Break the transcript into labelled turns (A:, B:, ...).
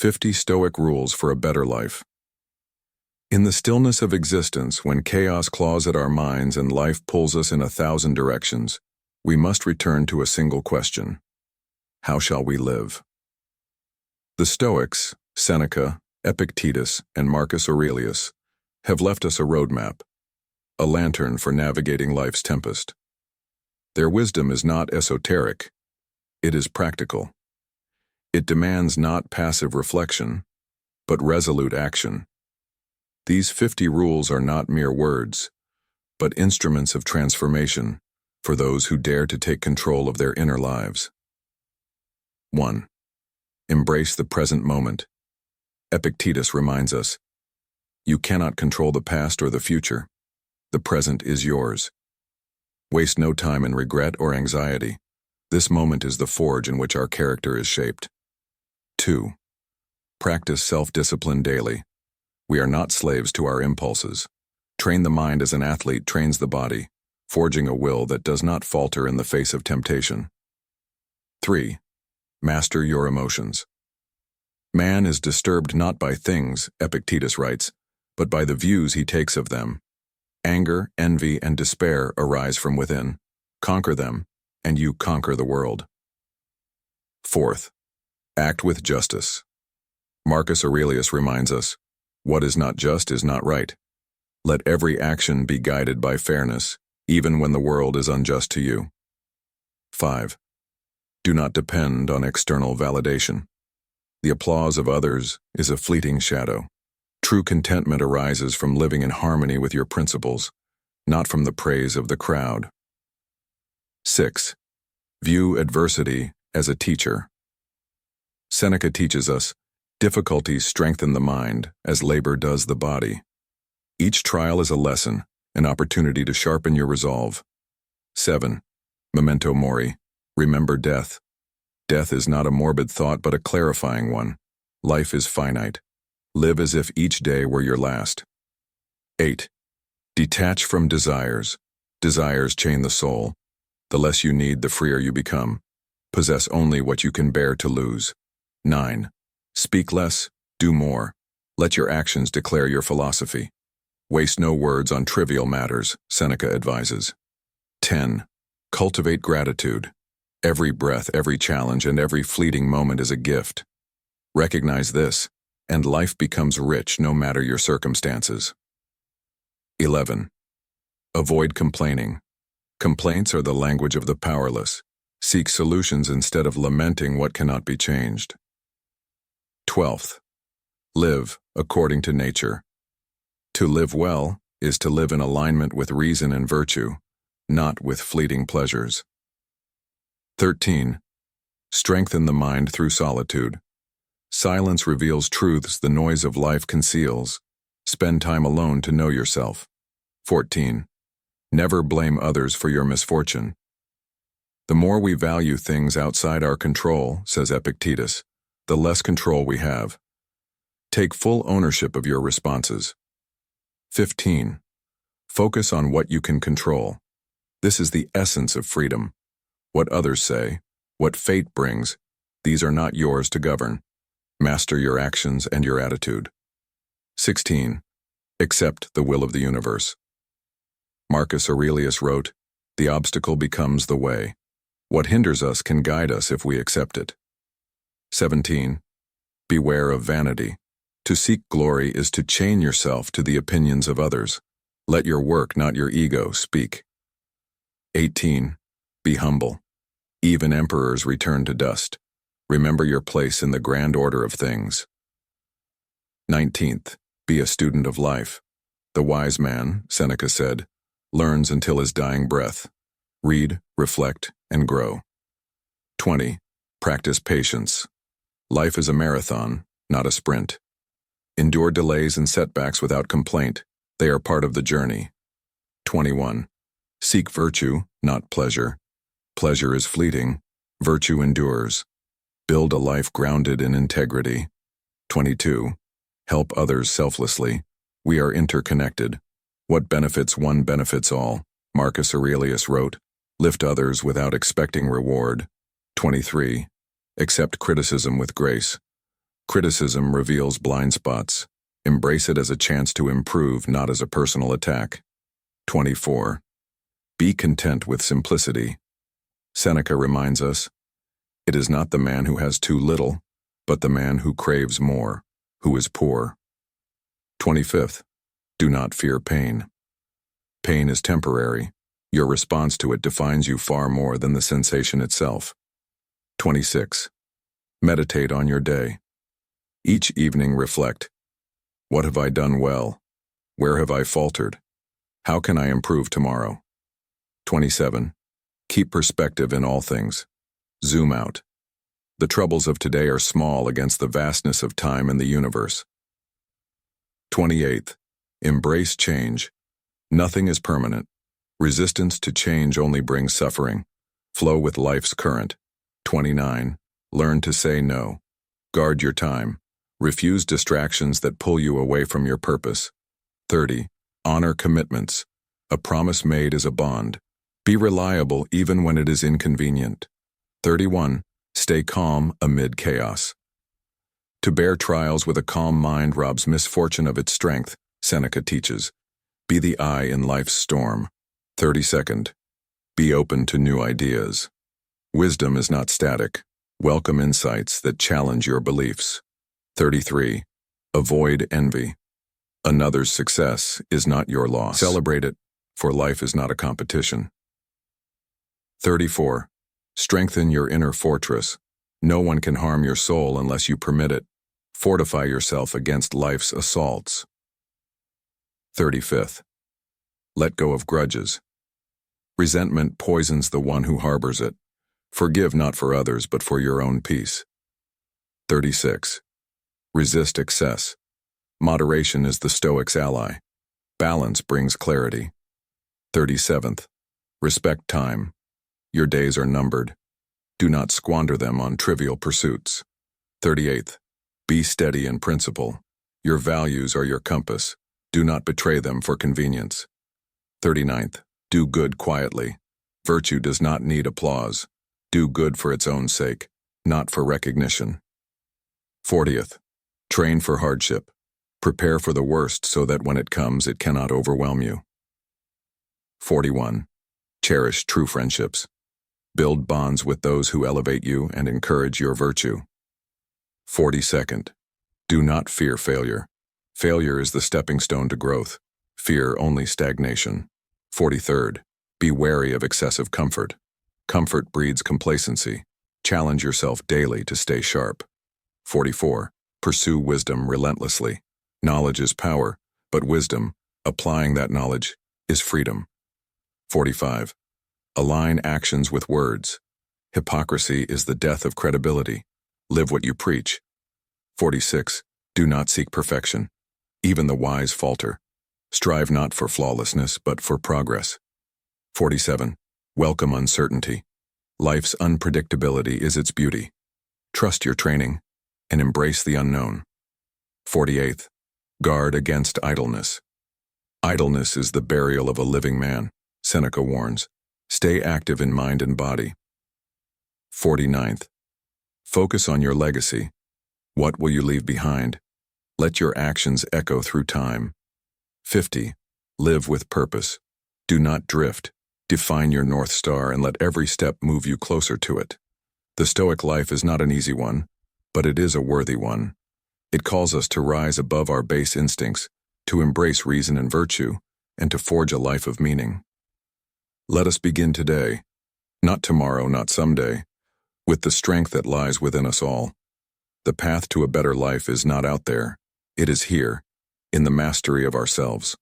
A: 50 Stoic Rules for a Better Life. In the stillness of existence, when chaos claws at our minds and life pulls us in 1,000 directions, we must return to a single question: how shall we live? The Stoics, Seneca, Epictetus, and Marcus Aurelius, have left us a roadmap, a lantern for navigating life's tempest. Their wisdom is not esoteric, it is practical. It demands not passive reflection, but resolute action. These 50 rules are not mere words, but instruments of transformation for those who dare to take control of their inner lives. 1. Embrace the present moment. Epictetus reminds us, you cannot control the past or the future. The present is yours. Waste no time in regret or anxiety. This moment is the forge in which our character is shaped. 2. Practice self-discipline daily. We are not slaves to our impulses. Train the mind as an athlete trains the body, forging a will that does not falter in the face of temptation. 3. Master your emotions. Man is disturbed not by things, Epictetus writes, but by the views he takes of them. Anger, envy, and despair arise from within. Conquer them, and you conquer the world. 4th, act with justice. Marcus Aurelius reminds us, what is not just is not right. Let every action be guided by fairness, even when the world is unjust to you. 5. Do not depend on external validation. The applause of others is a fleeting shadow. True contentment arises from living in harmony with your principles, not from the praise of the crowd. 6. View adversity as a teacher. Seneca teaches us, difficulties strengthen the mind as labor does the body. Each trial is a lesson, an opportunity to sharpen your resolve. 7. Memento mori. Remember death. Death is not a morbid thought but a clarifying one. Life is finite. Live as if each day were your last. 8. Detach from desires. Desires chain the soul. The less you need, the freer you become. Possess only what you can bear to lose. 9. Speak less, do more. Let your actions declare your philosophy. Waste no words on trivial matters, Seneca advises. 10. Cultivate gratitude. Every breath, every challenge, and every fleeting moment is a gift. Recognize this, and life becomes rich no matter your circumstances. 11. Avoid complaining. Complaints are the language of the powerless. Seek solutions instead of lamenting what cannot be changed. 12th. Live according to nature. To live well is to live in alignment with reason and virtue, not with fleeting pleasures. 13. Strengthen the mind through solitude. Silence reveals truths the noise of life conceals. Spend time alone to know yourself. 14. Never blame others for your misfortune. The more we value things outside our control, says Epictetus, the less control we have. Take full ownership of your responses. 15. Focus on what you can control. This is the essence of freedom. What others say, what fate brings, these are not yours to govern. Master your actions and your attitude. 16. Accept the will of the universe. Marcus Aurelius wrote, the obstacle becomes the way. What hinders us can guide us if we accept it. 17. Beware of vanity. To seek glory is to chain yourself to the opinions of others. Let your work, not your ego, speak. 18. Be humble. Even emperors return to dust. Remember your place in the grand order of things. 19th. Be a student of life. The wise man, Seneca said, learns until his dying breath. Read, reflect, and grow. 20. Practice patience. Life is a marathon, not a sprint. Endure delays and setbacks without complaint. They are part of the journey. 21. Seek virtue, not pleasure. Pleasure is fleeting. Virtue endures. Build a life grounded in integrity. 22. Help others selflessly. We are interconnected. What benefits one benefits all. Marcus Aurelius wrote, lift others without expecting reward. 23. Accept criticism with grace. Criticism reveals blind spots. Embrace it as a chance to improve, not as a personal attack. 24. Be content with simplicity. Seneca reminds us, it is not the man who has too little, but the man who craves more, who is poor. 25th. Do not fear pain. Pain is temporary. Your response to it defines you far more than the sensation itself. 26. Meditate on your day. Each evening reflect, what have I done well? Where have I faltered? How can I improve tomorrow? 27. Keep perspective in all things. Zoom out. The troubles of today are small against the vastness of time and the universe. 28. Embrace change. Nothing is permanent. Resistance to change only brings suffering. Flow with life's current. 29. Learn to say no. Guard your time. Refuse distractions that pull you away from your purpose. 30. Honor commitments. A promise made is a bond. Be reliable even when it is inconvenient. 31. Stay calm amid chaos. To bear trials with a calm mind robs misfortune of its strength, Seneca teaches. Be the eye in life's storm. 32nd. Be open to new ideas. Wisdom is not static. Welcome insights that challenge your beliefs. 33. Avoid envy. Another's success is not your loss. Celebrate it, for life is not a competition. 34. Strengthen your inner fortress. No one can harm your soul unless you permit it. Fortify yourself against life's assaults. 35th. Let go of grudges. Resentment poisons the one who harbors it. Forgive not for others, but for your own peace. 36. Resist excess. Moderation is the Stoic's ally. Balance brings clarity. 37th. Respect time. Your days are numbered. Do not squander them on trivial pursuits. 38th. Be steady in principle. Your values are your compass. Do not betray them for convenience. 39th. Do good quietly. Virtue does not need applause. Do good for its own sake, not for recognition. 40th. Train for hardship. Prepare for the worst so that when it comes, it cannot overwhelm you. 41. Cherish true friendships. Build bonds with those who elevate you and encourage your virtue. 42nd. Do not fear failure. Failure is the stepping stone to growth. Fear only stagnation. 43rd. Be wary of excessive comfort. Comfort breeds complacency. Challenge yourself daily to stay sharp. 44. Pursue wisdom relentlessly. Knowledge is power, but wisdom, applying that knowledge, is freedom. 45. Align actions with words. Hypocrisy is the death of credibility. Live what you preach. 46. Do not seek perfection. Even the wise falter. Strive not for flawlessness, but for progress. 47. Welcome uncertainty. Life's unpredictability is its beauty. Trust your training and embrace the unknown. 48th. Guard against idleness. Idleness is the burial of a living man, Seneca warns. Stay active in mind and body. 49th. Focus on your legacy. What will you leave behind? Let your actions echo through time. 50. Live with purpose. Do not drift. Define your North Star and let every step move you closer to it. The Stoic life is not an easy one, but it is a worthy one. It calls us to rise above our base instincts, to embrace reason and virtue, and to forge a life of meaning. Let us begin today, not tomorrow, not someday, with the strength that lies within us all. The path to a better life is not out there, it is here, in the mastery of ourselves.